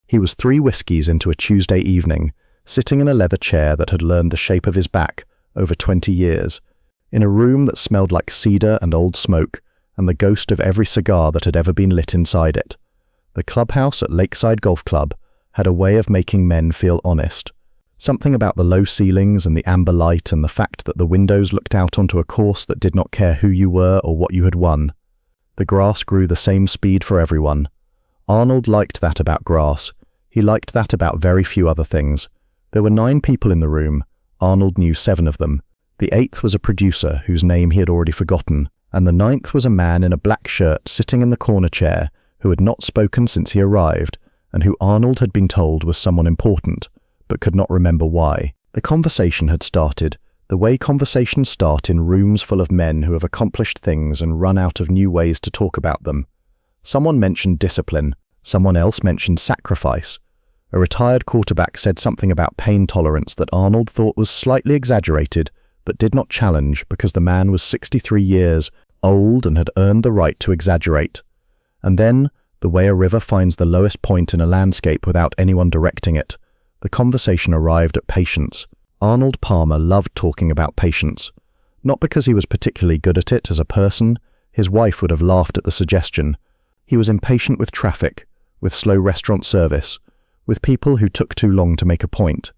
He was 3 whiskeys into a Tuesday evening, sitting in a leather chair that had learned the shape of his back over 20 years, in a room that smelled like cedar and old smoke, and the ghost of every cigar that had ever been lit inside it. The clubhouse at Lakeside Golf Club had a way of making men feel honest. Something about the low ceilings and the amber light and the fact that the windows looked out onto a course that did not care who you were or what you had won. The grass grew the same speed for everyone. Arnold liked that about grass. He liked that about very few other things. There were 9 people in the room. Arnold knew 7 of them. The 8th was a producer whose name he had already forgotten, and the 9th was a man in a black shirt sitting in the corner chair who had not spoken since he arrived, and who Arnold had been told was someone important, but could not remember why. The conversation had started, the way conversations start in rooms full of men who have accomplished things and run out of new ways to talk about them. Someone mentioned discipline, someone else mentioned sacrifice. A retired quarterback said something about pain tolerance that Arnold thought was slightly exaggerated, but did not challenge because the man was 63 years old and had earned the right to exaggerate. And then, the way a river finds the lowest point in a landscape without anyone directing it, the conversation arrived at patience. Arnold Palmer loved talking about patience. Not because he was particularly good at it as a person, his wife would have laughed at the suggestion. He was impatient with traffic, with slow restaurant service, with people who took too long to make a point.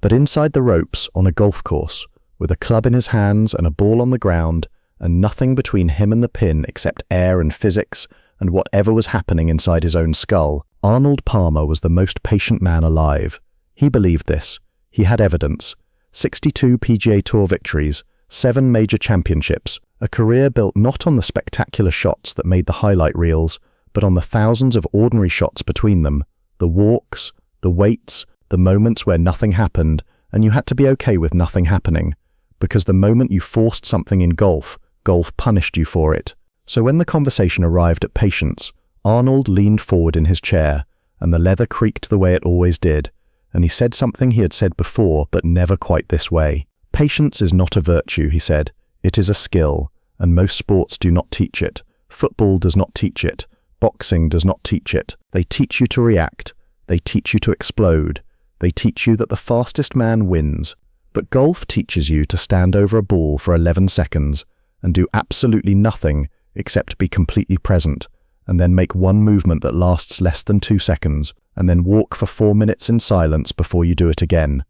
But inside the ropes on a golf course, with a club in his hands and a ball on the ground, and nothing between him and the pin except air and physics and whatever was happening inside his own skull, Arnold Palmer was the most patient man alive. He believed this. He had evidence. 62 PGA Tour victories, 7 major championships, a career built not on the spectacular shots that made the highlight reels, but on the thousands of ordinary shots between them, the walks, the waits, the moments where nothing happened, and you had to be okay with nothing happening, because the moment you forced something in golf, golf punished you for it. So when the conversation arrived at patience, Arnold leaned forward in his chair, and the leather creaked the way it always did, and he said something he had said before, but never quite this way. Patience is not a virtue, he said. It is a skill, and most sports do not teach it. Football does not teach it. Boxing does not teach it. They teach you to react. They teach you to explode. They teach you that the fastest man wins. But golf teaches you to stand over a ball for 11 seconds and do absolutely nothing except be completely present, and then make one movement that lasts less than 2 seconds, and then walk for 4 minutes in silence before you do it again.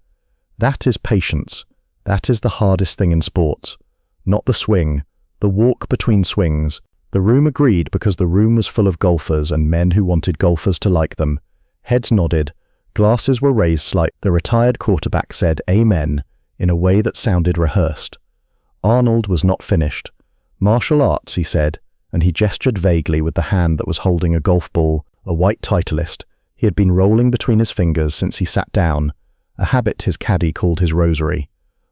That is patience. That is the hardest thing in sports. Not the swing, the walk between swings. The room agreed because the room was full of golfers and men who wanted golfers to like them. Heads nodded. Glasses were raised slightly. The retired quarterback said "Amen" in a way that sounded rehearsed. Arnold was not finished. Martial arts, he said, and he gestured vaguely with the hand that was holding a golf ball, a white Titleist. He had been rolling between his fingers since he sat down, a habit his caddy called his rosary.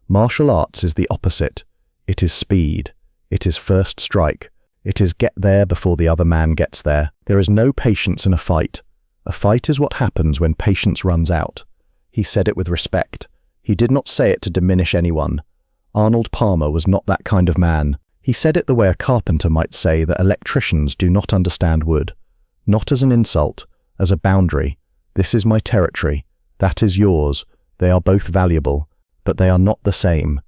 Martial arts is the opposite. It is speed. It is first strike. It is get there before the other man gets there. There is no patience in a fight. A fight is what happens when patience runs out. He said it with respect. He did not say it to diminish anyone. Arnold Palmer was not that kind of man. He said it the way a carpenter might say that electricians do not understand wood. Not as an insult, as a boundary. This is my territory. That is yours. They are both valuable, but they are not the same.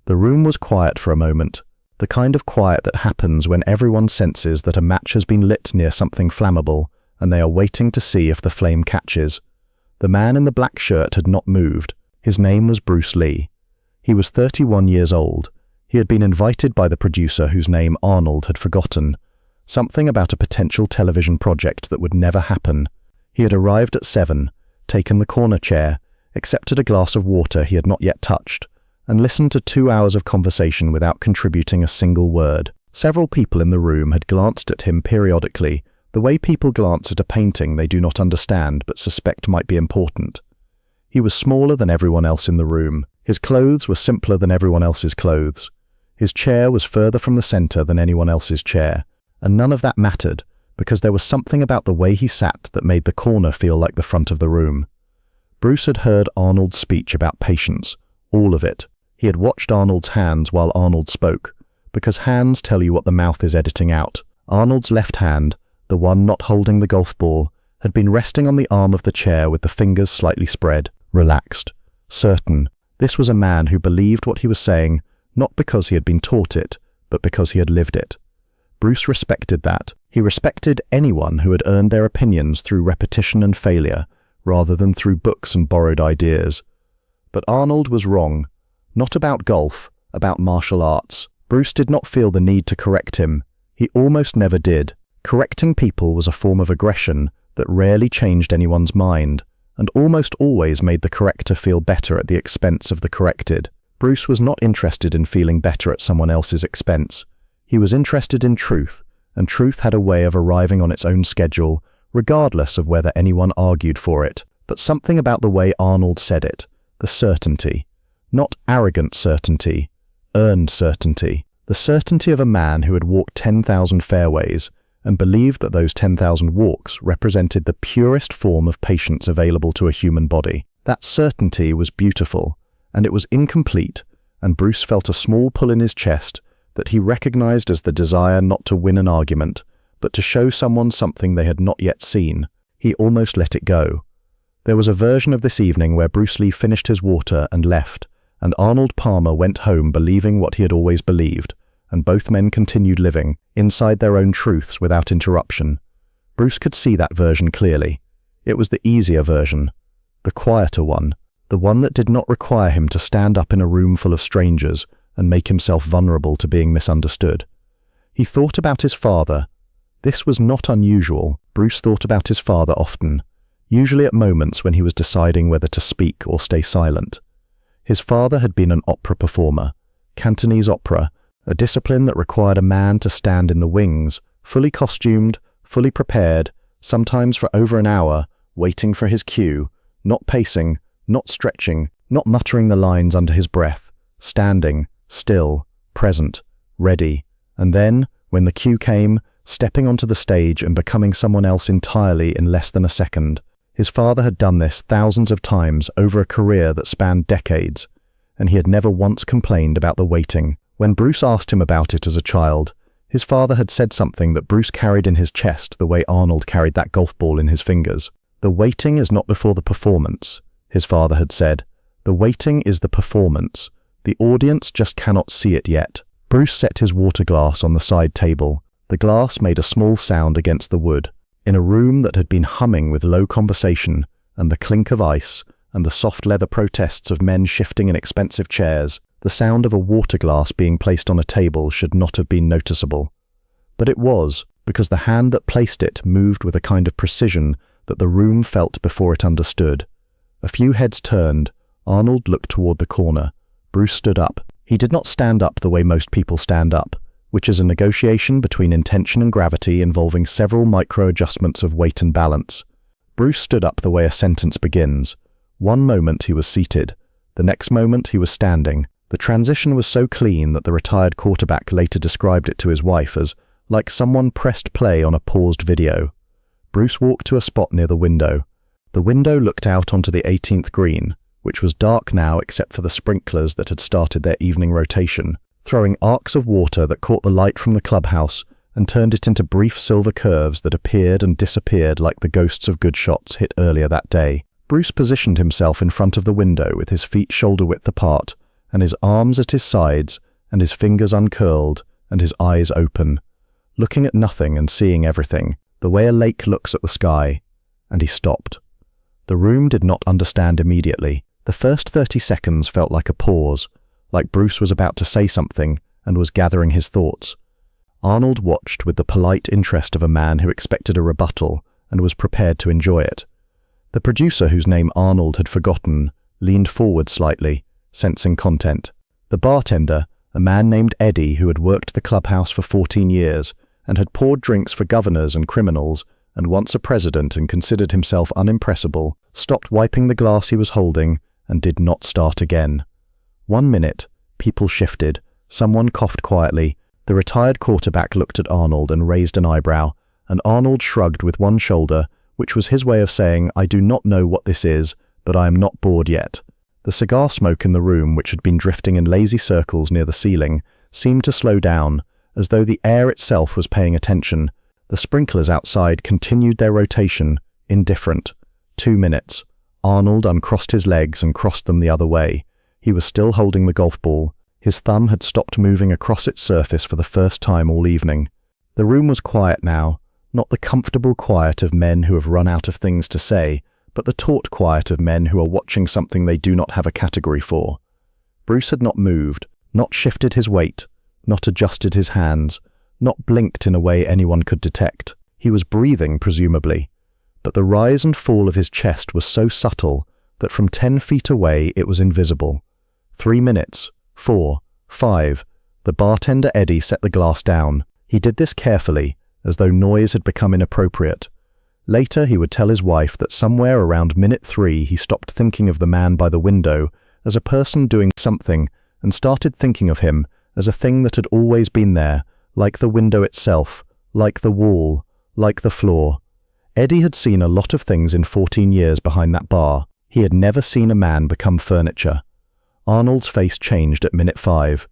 The room was quiet for a moment. The kind of quiet that happens when everyone senses that a match has been lit near something flammable, and they are waiting to see if the flame catches. The man in the black shirt had not moved. His name was Bruce Lee. He was 31 years old. He had been invited by the producer whose name Arnold had forgotten. Something about a potential television project that would never happen. He had arrived at 7, taken the corner chair, accepted a glass of water he had not yet touched, and listened to 2 hours of conversation without contributing a single word. Several people in the room had glanced at him periodically, the way people glance at a painting they do not understand but suspect might be important. He was smaller than everyone else in the room. His clothes were simpler than everyone else's clothes. His chair was further from the center than anyone else's chair, and none of that mattered, because there was something about the way he sat that made the corner feel like the front of the room. Bruce had heard Arnold's speech about patience, all of it. He had watched Arnold's hands while Arnold spoke, because hands tell you what the mouth is editing out. Arnold's left hand, the one not holding the golf ball, had been resting on the arm of the chair with the fingers slightly spread, relaxed, certain. This was a man who believed what he was saying, not because he had been taught it, but because he had lived it. Bruce respected that. He respected anyone who had earned their opinions through repetition and failure, rather than through books and borrowed ideas. But Arnold was wrong. Not about golf, about martial arts. Bruce did not feel the need to correct him. He almost never did. Correcting people was a form of aggression that rarely changed anyone's mind, and almost always made the corrector feel better at the expense of the corrected. Bruce was not interested in feeling better at someone else's expense. He was interested in truth, and truth had a way of arriving on its own schedule, regardless of whether anyone argued for it. But something about the way Arnold said it, the certainty, not arrogant certainty, earned certainty, the certainty of a man who had walked 10,000 fairways and believed that those 10,000 walks represented the purest form of patience available to a human body. That certainty was beautiful, and it was incomplete, and Bruce felt a small pull in his chest that he recognized as the desire not to win an argument, but to show someone something they had not yet seen. He almost let it go. There was a version of this evening where Bruce Lee finished his water and left, and Arnold Palmer went home believing what he had always believed, and both men continued living inside their own truths without interruption. Bruce could see that version clearly. It was the easier version, the quieter one, the one that did not require him to stand up in a room full of strangers and make himself vulnerable to being misunderstood. He thought about his father. This was not unusual. Bruce thought about his father often, usually at moments when he was deciding whether to speak or stay silent. His father had been an opera performer, Cantonese opera, a discipline that required a man to stand in the wings, fully costumed, fully prepared, sometimes for over an hour, waiting for his cue, not pacing, not stretching, not muttering the lines under his breath, standing, still, present, ready, and then, when the cue came, stepping onto the stage and becoming someone else entirely in less than a second. His father had done this thousands of times over a career that spanned decades, and he had never once complained about the waiting. When Bruce asked him about it as a child, his father had said something that Bruce carried in his chest the way Arnold carried that golf ball in his fingers. The waiting is not before the performance, his father had said. The waiting is the performance. The audience just cannot see it yet. Bruce set his water glass on the side table. The glass made a small sound against the wood. In a room that had been humming with low conversation, and the clink of ice, and the soft leather protests of men shifting in expensive chairs, the sound of a water glass being placed on a table should not have been noticeable. But it was, because the hand that placed it moved with a kind of precision that the room felt before it understood. A few heads turned. Arnold looked toward the corner. Bruce stood up. He did not stand up the way most people stand up, which is a negotiation between intention and gravity involving several micro-adjustments of weight and balance. Bruce stood up the way a sentence begins. One moment he was seated. The next moment he was standing. The transition was so clean that the retired quarterback later described it to his wife as like someone pressed play on a paused video. Bruce walked to a spot near the window. The window looked out onto the 18th green, which was dark now except for the sprinklers that had started their evening rotation, throwing arcs of water that caught the light from the clubhouse and turned it into brief silver curves that appeared and disappeared like the ghosts of good shots hit earlier that day. Bruce positioned himself in front of the window with his feet shoulder-width apart, and his arms at his sides, and his fingers uncurled, and his eyes open, looking at nothing and seeing everything, the way a lake looks at the sky, and he stopped. The room did not understand immediately. The first 30 seconds felt like a pause, like Bruce was about to say something and was gathering his thoughts. Arnold watched with the polite interest of a man who expected a rebuttal and was prepared to enjoy it. The producer, whose name Arnold had forgotten, leaned forward slightly, sensing content. The bartender, a man named Eddie who had worked the clubhouse for 14 years and had poured drinks for governors and criminals and once a president and considered himself unimpressible, stopped wiping the glass he was holding and did not start again. 1 minute, people shifted, someone coughed quietly, the retired quarterback looked at Arnold and raised an eyebrow, and Arnold shrugged with one shoulder, which was his way of saying, "I do not know what this is, but I am not bored yet." The cigar smoke in the room, which had been drifting in lazy circles near the ceiling, seemed to slow down, as though the air itself was paying attention. The sprinklers outside continued their rotation, Indifferent. 2 minutes. Arnold uncrossed his legs and crossed them the other way. He was still holding the golf ball. His thumb had stopped moving across its surface for the first time all evening. The room was quiet now, not the comfortable quiet of men who have run out of things to say, but the taut quiet of men who are watching something they do not have a category for. Bruce had not moved, not shifted his weight, not adjusted his hands, not blinked in a way anyone could detect. He was breathing, presumably, but the rise and fall of his chest was so subtle that from 10 feet away it was invisible. 3 minutes. 4. 5. The bartender Eddie set the glass down. He did this carefully, as though noise had become inappropriate. Later he would tell his wife that somewhere around minute 3 he stopped thinking of the man by the window as a person doing something and started thinking of him as a thing that had always been there, like the window itself, like the wall, like the floor. Eddie had seen a lot of things in 14 years behind that bar. He had never seen a man become furniture. Arnold's face changed at minute 5.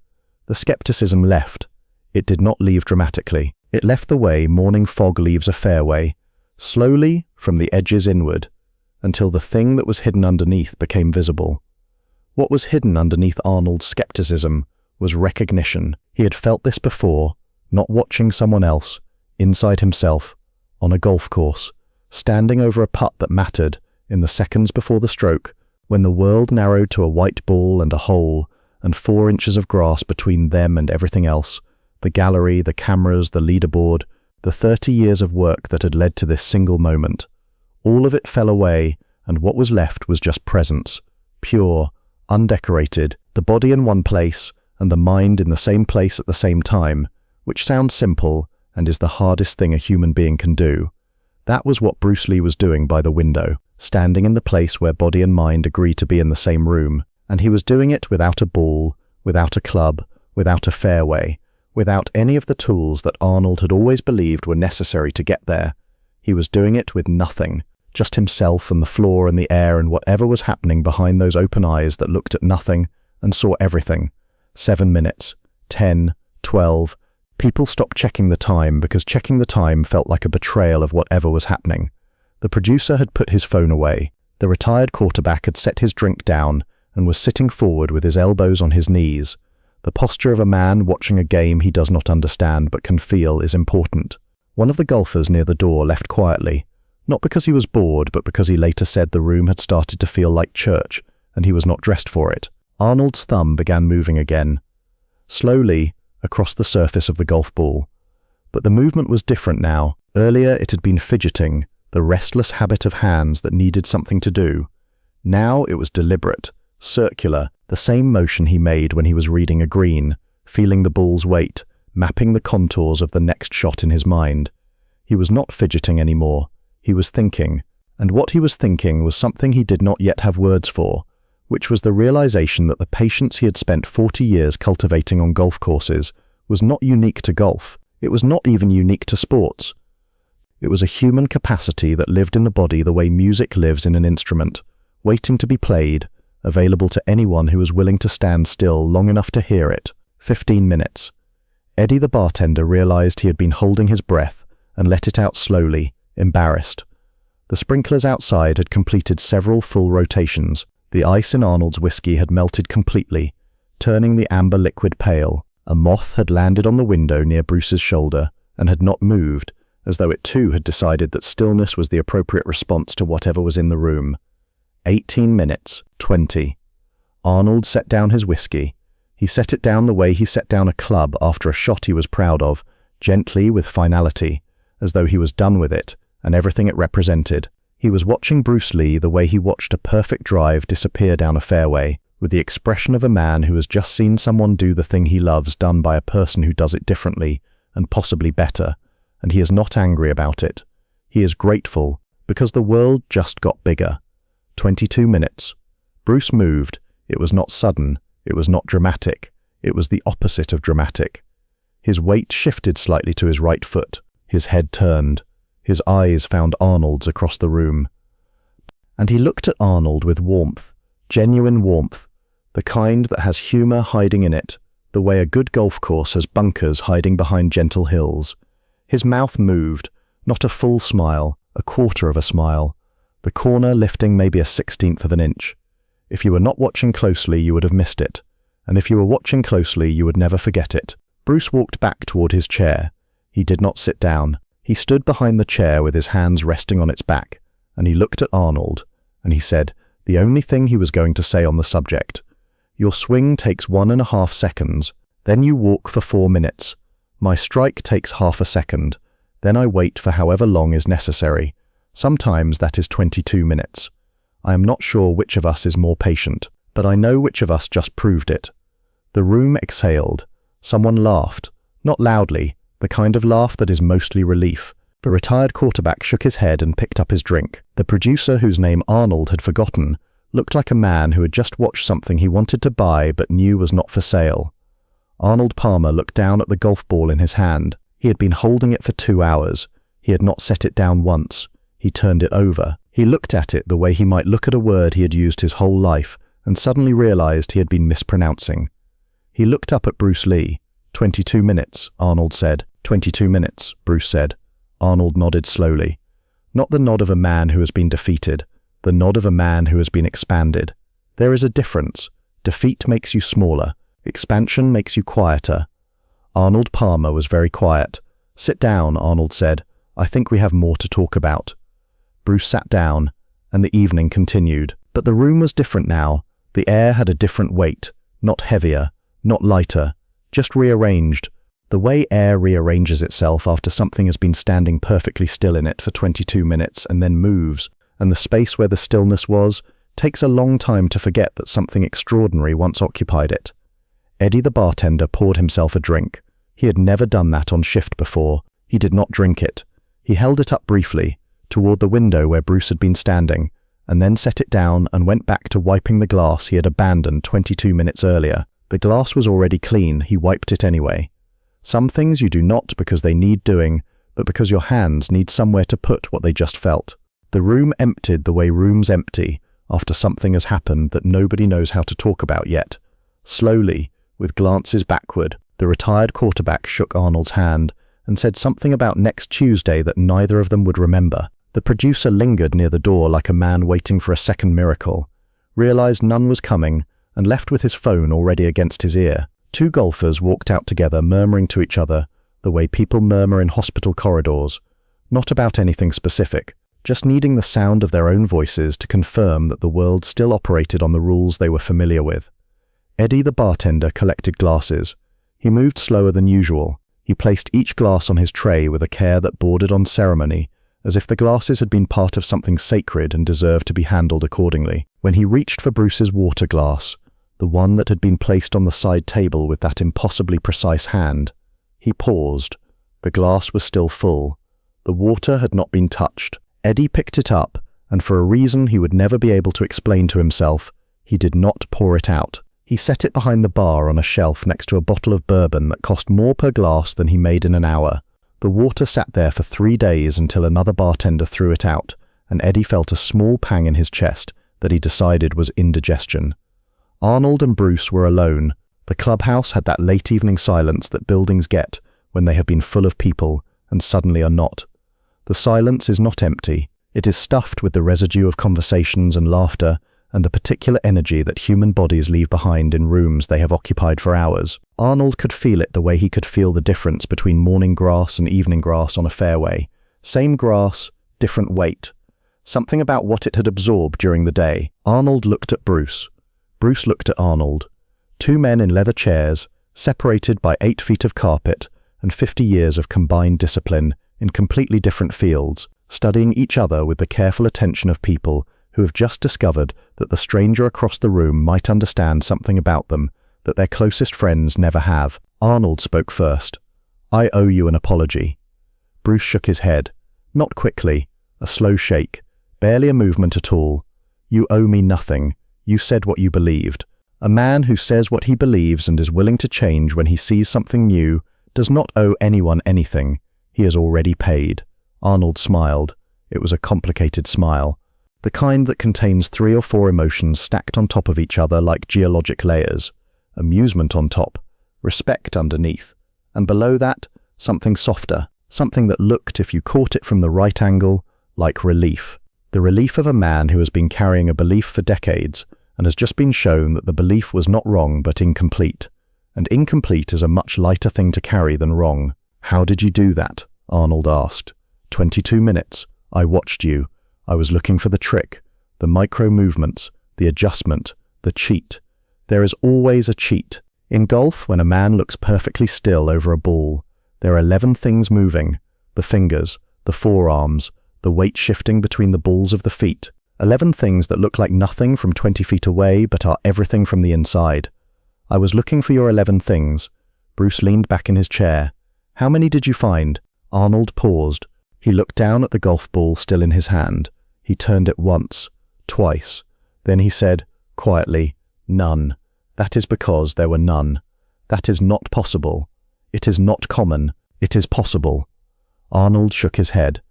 The skepticism left. It did not leave dramatically. It left the way morning fog leaves a fairway, slowly from the edges inward, until the thing that was hidden underneath became visible. What was hidden underneath Arnold's skepticism was recognition. He had felt this before, not watching someone else, inside himself, on a golf course, standing over a putt that mattered in the seconds before the stroke, when the world narrowed to a white ball and a hole, and 4 inches of grass between them and everything else, the gallery, the cameras, the leaderboard, the 30 years of work that had led to this single moment. All of it fell away, and what was left was just presence, pure, undecorated, the body in one place, and the mind in the same place at the same time, which sounds simple and is the hardest thing a human being can do. That was what Bruce Lee was doing by the window, standing in the place where body and mind agree to be in the same room, and he was doing it without a ball, without a club, without a fairway, without any of the tools that Arnold had always believed were necessary to get there. He was doing it with nothing, just himself and the floor and the air and whatever was happening behind those open eyes that looked at nothing and saw everything. 7 minutes, 10, 12. People stopped checking the time because checking the time felt like a betrayal of whatever was happening. The producer had put his phone away. The retired quarterback had set his drink down and was sitting forward with his elbows on his knees. The posture of a man watching a game he does not understand but can feel is important. One of the golfers near the door left quietly, not because he was bored but because he later said the room had started to feel like church and he was not dressed for it. Arnold's thumb began moving again, slowly across the surface of the golf ball. But the movement was different now. Earlier it had been fidgeting, the restless habit of hands that needed something to do. Now it was deliberate, circular, the same motion he made when he was reading a green, feeling the ball's weight, mapping the contours of the next shot in his mind. He was not fidgeting anymore. He was thinking, and what he was thinking was something he did not yet have words for, which was the realization that the patience he had spent 40 years cultivating on golf courses was not unique to golf. It was not even unique to sports. It was a human capacity that lived in the body the way music lives in an instrument, waiting to be played, available to anyone who was willing to stand still long enough to hear it. 15 minutes. Eddie the bartender realized he had been holding his breath and let it out slowly, embarrassed. The sprinklers outside had completed several full rotations. The ice in Arnold's whiskey had melted completely, turning the amber liquid pale. A moth had landed on the window near Bruce's shoulder and had not moved, as though it too had decided that stillness was the appropriate response to whatever was in the room. 18 minutes, 20. Arnold set down his whiskey. He set it down the way he set down a club after a shot he was proud of, gently with finality, as though he was done with it and everything it represented. He was watching Bruce Lee the way he watched a perfect drive disappear down a fairway, with the expression of a man who has just seen someone do the thing he loves done by a person who does it differently and possibly better, and he is not angry about it. He is grateful because the world just got bigger. 22 minutes. Bruce moved. It was not sudden. It was not dramatic. It was the opposite of dramatic. His weight shifted slightly to his right foot. His head turned. His eyes found Arnold's across the room. And he looked at Arnold with warmth, genuine warmth, the kind that has humor hiding in it, the way a good golf course has bunkers hiding behind gentle hills. His mouth moved, not a full smile, a quarter of a smile, the corner lifting maybe a 1/16 of an inch. If you were not watching closely, you would have missed it, and if you were watching closely, you would never forget it. Bruce walked back toward his chair. He did not sit down. He stood behind the chair with his hands resting on its back, and he looked at Arnold, and he said the only thing he was going to say on the subject. Your swing takes 1.5 seconds, then you walk for 4 minutes. My strike takes half a second, then I wait for however long is necessary. Sometimes that is 22 minutes. I am not sure which of us is more patient, but I know which of us just proved it. The room exhaled. Someone laughed, not loudly, the kind of laugh that is mostly relief. The retired quarterback shook his head and picked up his drink. The producer, whose name Arnold had forgotten, looked like a man who had just watched something he wanted to buy but knew was not for sale. Arnold Palmer looked down at the golf ball in his hand. He had been holding it for 2 hours. He had not set it down once. He turned it over. He looked at it the way he might look at a word he had used his whole life, and suddenly realized he had been mispronouncing. He looked up at Bruce Lee. 22 minutes, Arnold said. 22 minutes, Bruce said. Arnold nodded slowly. Not the nod of a man who has been defeated, the nod of a man who has been expanded. There is a difference. Defeat makes you smaller. Expansion makes you quieter. Arnold Palmer was very quiet. Sit down, Arnold said. I think we have more to talk about. Bruce sat down, and the evening continued. But the room was different now. The air had a different weight, not heavier, not lighter, just rearranged. The way air rearranges itself after something has been standing perfectly still in it for 22 minutes and then moves, and the space where the stillness was, takes a long time to forget that something extraordinary once occupied it. Eddie the bartender poured himself a drink. He had never done that on shift before. He did not drink it. He held it up briefly, toward the window where Bruce had been standing, and then set it down and went back to wiping the glass he had abandoned 22 minutes earlier. The glass was already clean. He wiped it anyway. Some things you do not because they need doing, but because your hands need somewhere to put what they just felt. The room emptied the way rooms empty after something has happened that nobody knows how to talk about yet. Slowly, with glances backward, the retired quarterback shook Arnold's hand and said something about next Tuesday that neither of them would remember. The producer lingered near the door like a man waiting for a second miracle, realized none was coming, and left with his phone already against his ear. 2 golfers walked out together, murmuring to each other the way people murmur in hospital corridors, not about anything specific, just needing the sound of their own voices to confirm that the world still operated on the rules they were familiar with. Eddie the bartender collected glasses. He moved slower than usual. He placed each glass on his tray with a care that bordered on ceremony, as if the glasses had been part of something sacred and deserved to be handled accordingly. When he reached for Bruce's water glass, the one that had been placed on the side table with that impossibly precise hand, he paused. The glass was still full. The water had not been touched. Eddie picked it up, and for a reason he would never be able to explain to himself, he did not pour it out. He set it behind the bar on a shelf next to a bottle of bourbon that cost more per glass than he made in an hour. The water sat there for 3 days until another bartender threw it out, and Eddie felt a small pang in his chest that he decided was indigestion. Arnold and Bruce were alone. The clubhouse had that late evening silence that buildings get when they have been full of people and suddenly are not. The silence is not empty. It is stuffed with the residue of conversations and laughter and the particular energy that human bodies leave behind in rooms they have occupied for hours. Arnold could feel it the way he could feel the difference between morning grass and evening grass on a fairway. Same grass, different weight. Something about what it had absorbed during the day. Arnold looked at Bruce. Bruce looked at Arnold. 2 men in leather chairs, separated by 8 feet of carpet and 50 years of combined discipline in completely different fields, studying each other with the careful attention of people who have just discovered that the stranger across the room might understand something about them that their closest friends never have. Arnold spoke first. I owe you an apology. Bruce shook his head. Not quickly, a slow shake, barely a movement at all. You owe me nothing. You said what you believed. A man who says what he believes and is willing to change when he sees something new does not owe anyone anything. He has already paid. Arnold smiled. It was a complicated smile. The kind that contains 3 or 4 emotions stacked on top of each other like geologic layers. Amusement on top, respect underneath, and below that, something softer, something that looked, if you caught it from the right angle, like relief. The relief of a man who has been carrying a belief for decades and has just been shown that the belief was not wrong but incomplete. And incomplete is a much lighter thing to carry than wrong. How did you do that? Arnold asked. 22 minutes. I watched you. I was looking for the trick, the micro movements, the adjustment, the cheat. There is always a cheat. In golf, when a man looks perfectly still over a ball, there are 11 things moving: the fingers, the forearms, the weight shifting between the balls of the feet. 11 things that look like nothing from 20 feet away but are everything from the inside. I was looking for your 11 things. Bruce leaned back in his chair. How many did you find? Arnold paused. He looked down at the golf ball still in his hand. He turned it once, twice. Then he said, quietly, none. That is because there were none. That is not possible. It is not common. It is possible. Arnold shook his head.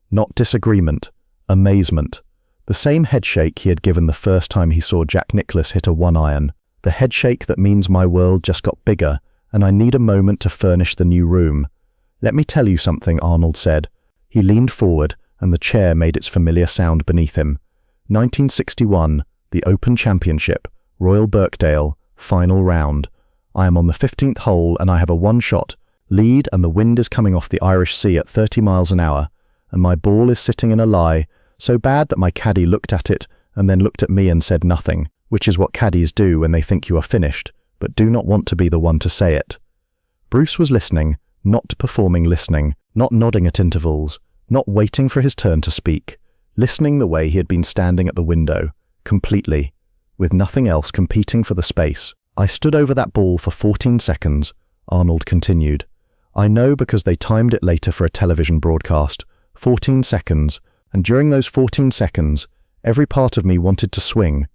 Not disagreement, amazement. The same headshake he had given the first time he saw Jack Nicklaus hit a 1-iron. The headshake that means my world just got bigger, and I need a moment to furnish the new room. Let me tell you something, Arnold said. He leaned forward, and the chair made its familiar sound beneath him. 1961, the Open Championship, Royal Birkdale, final round. I am on the 15th hole, and I have a one-shot lead, and the wind is coming off the Irish Sea at 30 miles an hour, and my ball is sitting in a lie, so bad that my caddy looked at it and then looked at me and said nothing, which is what caddies do when they think you are finished, but do not want to be the one to say it. Bruce was listening, not performing listening, not nodding at intervals, not waiting for his turn to speak, listening the way he had been standing at the window, completely, with nothing else competing for the space. I stood over that ball for 14 seconds, Arnold continued. I know because they timed it later for a television broadcast. 14 seconds, and during those 14 seconds, every part of me wanted to swing.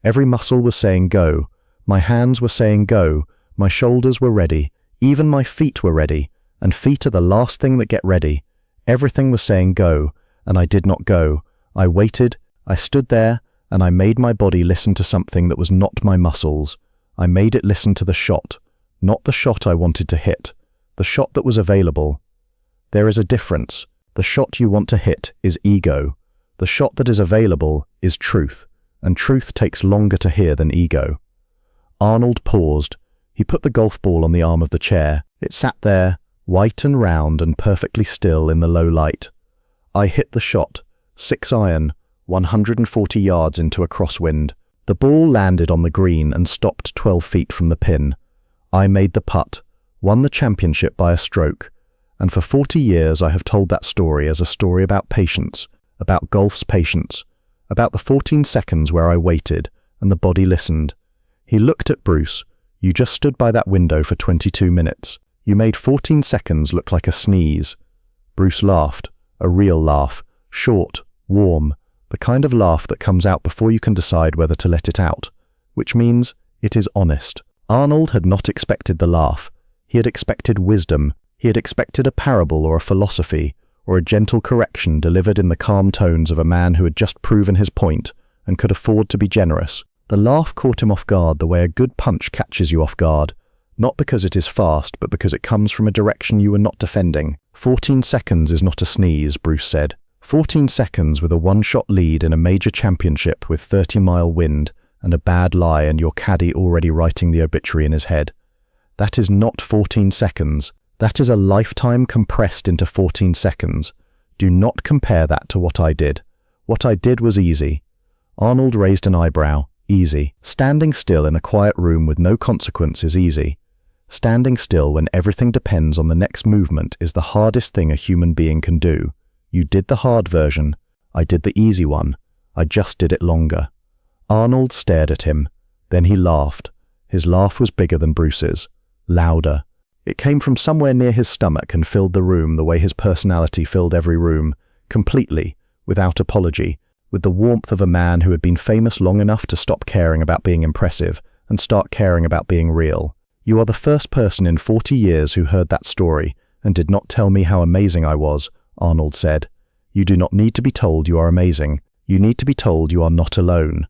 Every muscle was saying go. My hands were saying go. My shoulders were ready. Even my feet were ready, and feet are the last thing that get ready. Everything was saying go, and I did not go. I waited, I stood there, and I made my body listen to something that was not my muscles. I made it listen to the shot, not the shot I wanted to hit, the shot that was available. There is a difference. The shot you want to hit is ego. The shot that is available is truth, and truth takes longer to hear than ego. Arnold paused. He put the golf ball on the arm of the chair. It sat there, white and round and perfectly still in the low light. I hit the shot, 6-iron, 140 yards into a crosswind. The ball landed on the green and stopped 12 feet from the pin. I made the putt, won the championship by a stroke, and for 40 years I have told that story as a story about patience, about golf's patience, about the 14 seconds where I waited and the body listened. He looked at Bruce. You just stood by that window for 22 minutes. You made 14 seconds look like a sneeze. Bruce laughed, a real laugh, short, warm, the kind of laugh that comes out before you can decide whether to let it out, which means it is honest. Arnold had not expected the laugh. He had expected wisdom. He had expected a parable or a philosophy, or a gentle correction delivered in the calm tones of a man who had just proven his point and could afford to be generous. The laugh caught him off guard the way a good punch catches you off guard, not because it is fast, but because it comes from a direction you were not defending. 14 seconds is not a sneeze, Bruce said. 14 seconds with a one-shot lead in a major championship with 30-mile wind and a bad lie and your caddy already writing the obituary in his head. That is not 14 seconds. That is a lifetime compressed into 14 seconds. Do not compare that to what I did. What I did was easy. Arnold raised an eyebrow. Easy. Standing still in a quiet room with no consequence is easy. Standing still when everything depends on the next movement is the hardest thing a human being can do. You did the hard version. I did the easy one. I just did it longer. Arnold stared at him. Then he laughed. His laugh was bigger than Bruce's. Louder. It came from somewhere near his stomach and filled the room the way his personality filled every room, completely, without apology, with the warmth of a man who had been famous long enough to stop caring about being impressive and start caring about being real. You are the first person in 40 years who heard that story and did not tell me how amazing I was, Arnold said. You do not need to be told you are amazing. You need to be told you are not alone.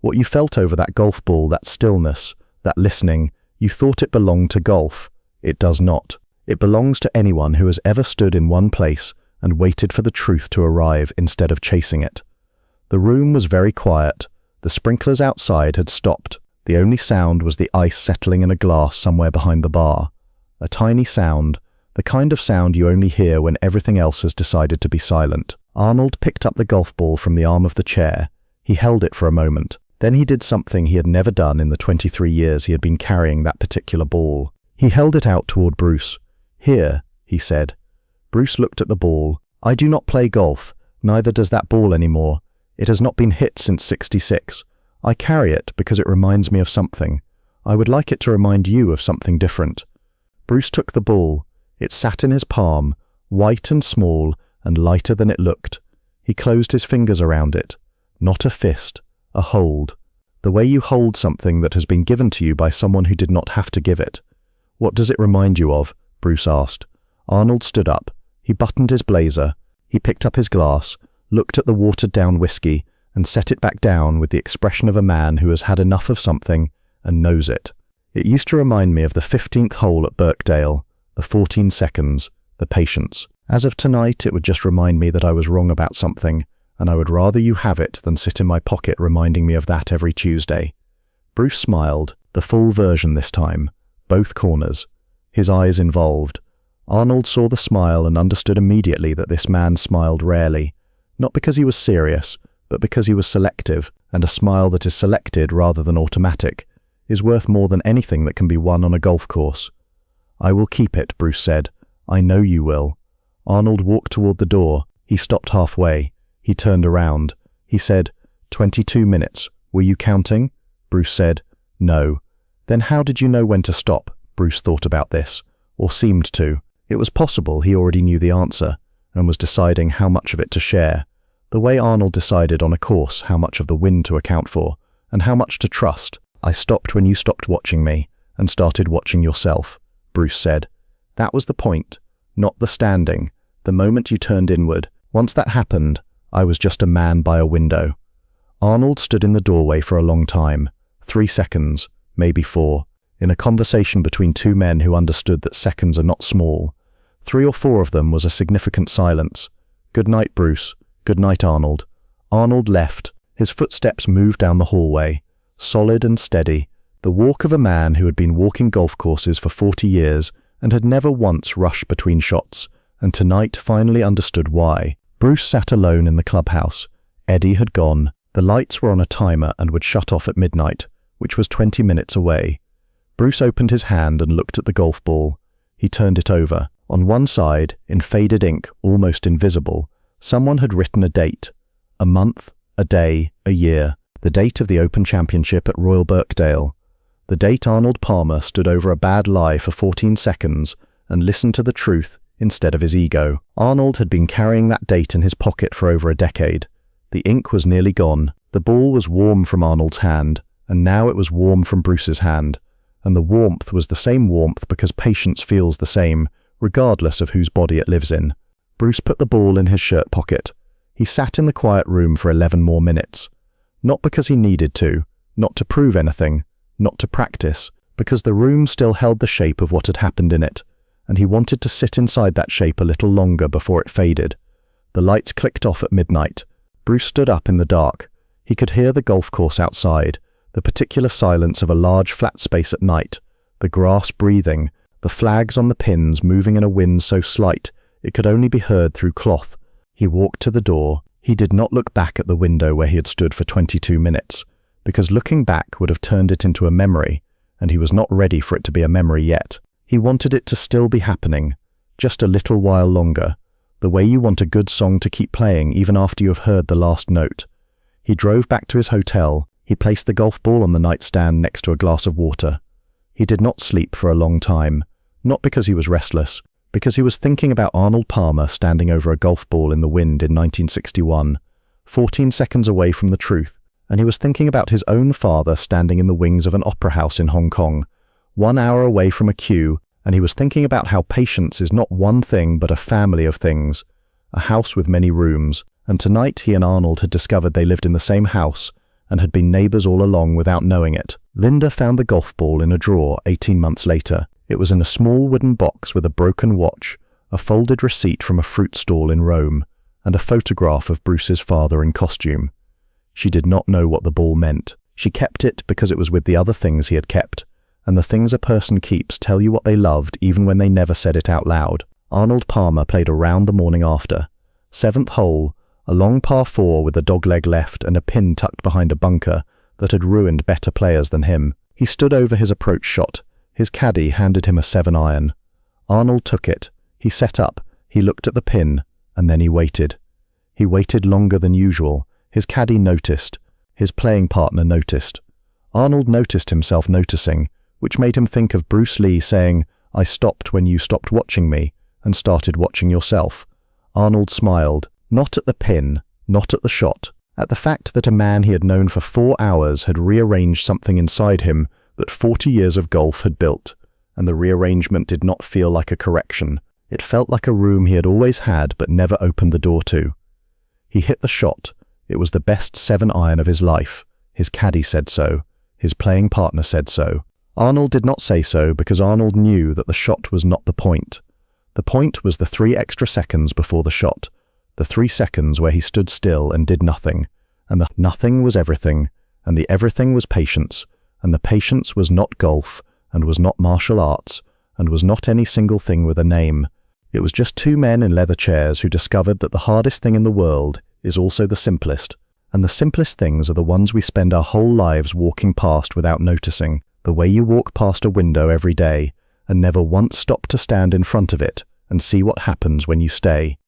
What you felt over that golf ball, that stillness, that listening, you thought it belonged to golf. It does not. It belongs to anyone who has ever stood in one place and waited for the truth to arrive instead of chasing it. The room was very quiet. The sprinklers outside had stopped. The only sound was the ice settling in a glass somewhere behind the bar. A tiny sound, the kind of sound you only hear when everything else has decided to be silent. Arnold picked up the golf ball from the arm of the chair. He held it for a moment. Then he did something he had never done in the 23 years he had been carrying that particular ball. He held it out toward Bruce. "Here," he said. Bruce looked at the ball. "I do not play golf, neither does that ball anymore. It has not been hit since '66. I carry it because it reminds me of something. I would like it to remind you of something different." Bruce took the ball. It sat in his palm, white and small and lighter than it looked. He closed his fingers around it. Not a fist, a hold. The way you hold something that has been given to you by someone who did not have to give it. "What does it remind you of?" Bruce asked. Arnold stood up. He buttoned his blazer. He picked up his glass, looked at the watered-down whiskey, and set it back down with the expression of a man who has had enough of something and knows it. "It used to remind me of the 15th hole at Birkdale, the 14 seconds, the patience. As of tonight, it would just remind me that I was wrong about something, and I would rather you have it than sit in my pocket reminding me of that every Tuesday." Bruce smiled, the full version this time, both corners, his eyes involved. Arnold saw the smile and understood immediately that this man smiled rarely, not because he was serious, but because he was selective, and a smile that is selected rather than automatic is worth more than anything that can be won on a golf course. "I will keep it," Bruce said. "I know you will." Arnold walked toward the door. He stopped halfway. He turned around. He said, 22 minutes. Were you counting?" Bruce said, "No." "Then how did you know when to stop?" Bruce thought about this, or seemed to. It was possible he already knew the answer, and was deciding how much of it to share. The way Arnold decided on a course how much of the wind to account for, and how much to trust. "I stopped when you stopped watching me, and started watching yourself," Bruce said. "That was the point, not the standing, the moment you turned inward. Once that happened, I was just a man by a window." Arnold stood in the doorway for a long time, 3 seconds, maybe 4, in a conversation between two men who understood that seconds are not small. 3 or 4 of them was a significant silence. "Good night, Bruce. Good night, Arnold." Arnold left. His footsteps moved down the hallway, solid and steady, the walk of a man who had been walking golf courses for 40 years and had never once rushed between shots, and tonight finally understood why. Bruce sat alone in the clubhouse. Eddie had gone. The lights were on a timer and would shut off at midnight, which was 20 minutes away. Bruce opened his hand and looked at the golf ball. He turned it over. On one side, in faded ink, almost invisible, someone had written a date. A month, a day, a year. The date of the Open Championship at Royal Birkdale. The date Arnold Palmer stood over a bad lie for 14 seconds and listened to the truth instead of his ego. Arnold had been carrying that date in his pocket for over a decade. The ink was nearly gone. The ball was warm from Arnold's hand, and now it was warm from Bruce's hand. And the warmth was the same warmth because patience feels the same, regardless of whose body it lives in. Bruce put the ball in his shirt pocket. He sat in the quiet room for 11 more minutes. Not because he needed to, not to prove anything, not to practice, because the room still held the shape of what had happened in it, and he wanted to sit inside that shape a little longer before it faded. The lights clicked off at midnight. Bruce stood up in the dark. He could hear the golf course outside, the particular silence of a large flat space at night, the grass breathing, the flags on the pins moving in a wind so slight it could only be heard through cloth. He walked to the door. He did not look back at the window where he had stood for 22 minutes, because looking back would have turned it into a memory, and he was not ready for it to be a memory yet. He wanted it to still be happening, just a little while longer, the way you want a good song to keep playing even after you have heard the last note. He drove back to his hotel. He placed the golf ball on the nightstand next to a glass of water. He did not sleep for a long time, not because he was restless, because he was thinking about Arnold Palmer standing over a golf ball in the wind in 1961, 14 seconds away from the truth, and he was thinking about his own father standing in the wings of an opera house in Hong Kong, 1 hour away from a queue, and he was thinking about how patience is not one thing but a family of things, a house with many rooms, and tonight he and Arnold had discovered they lived in the same house and had been neighbors all along without knowing it. Linda found the golf ball in a drawer 18 months later. It was in a small wooden box with a broken watch, a folded receipt from a fruit stall in Rome, and a photograph of Bruce's father in costume. She did not know what the ball meant. She kept it because it was with the other things he had kept, and the things a person keeps tell you what they loved even when they never said it out loud. Arnold Palmer played a round the morning after. 7th hole, a long par 4 with a dogleg left and a pin tucked behind a bunker that had ruined better players than him. He stood over his approach shot. His caddy handed him a 7-iron. Arnold took it. He set up. He looked at the pin, and then he waited. He waited longer than usual. His caddy noticed. His playing partner noticed. Arnold noticed himself noticing, which made him think of Bruce Lee saying, "I stopped when you stopped watching me, and started watching yourself." Arnold smiled, not at the pin, not at the shot, at the fact that a man he had known for 4 hours had rearranged something inside him that 40 years of golf had built, and the rearrangement did not feel like a correction. It felt like a room he had always had but never opened the door to. He hit the shot. It was the best 7-iron of his life. His caddy said so. His playing partner said so. Arnold did not say so because Arnold knew that the shot was not the point. The point was the 3 extra seconds before the shot, the 3 seconds where he stood still and did nothing, and the nothing was everything, and the everything was patience, and the patience was not golf, and was not martial arts, and was not any single thing with a name. It was just 2 men in leather chairs who discovered that the hardest thing in the world is also the simplest, and the simplest things are the ones we spend our whole lives walking past without noticing, the way you walk past a window every day, and never once stop to stand in front of it and see what happens when you stay.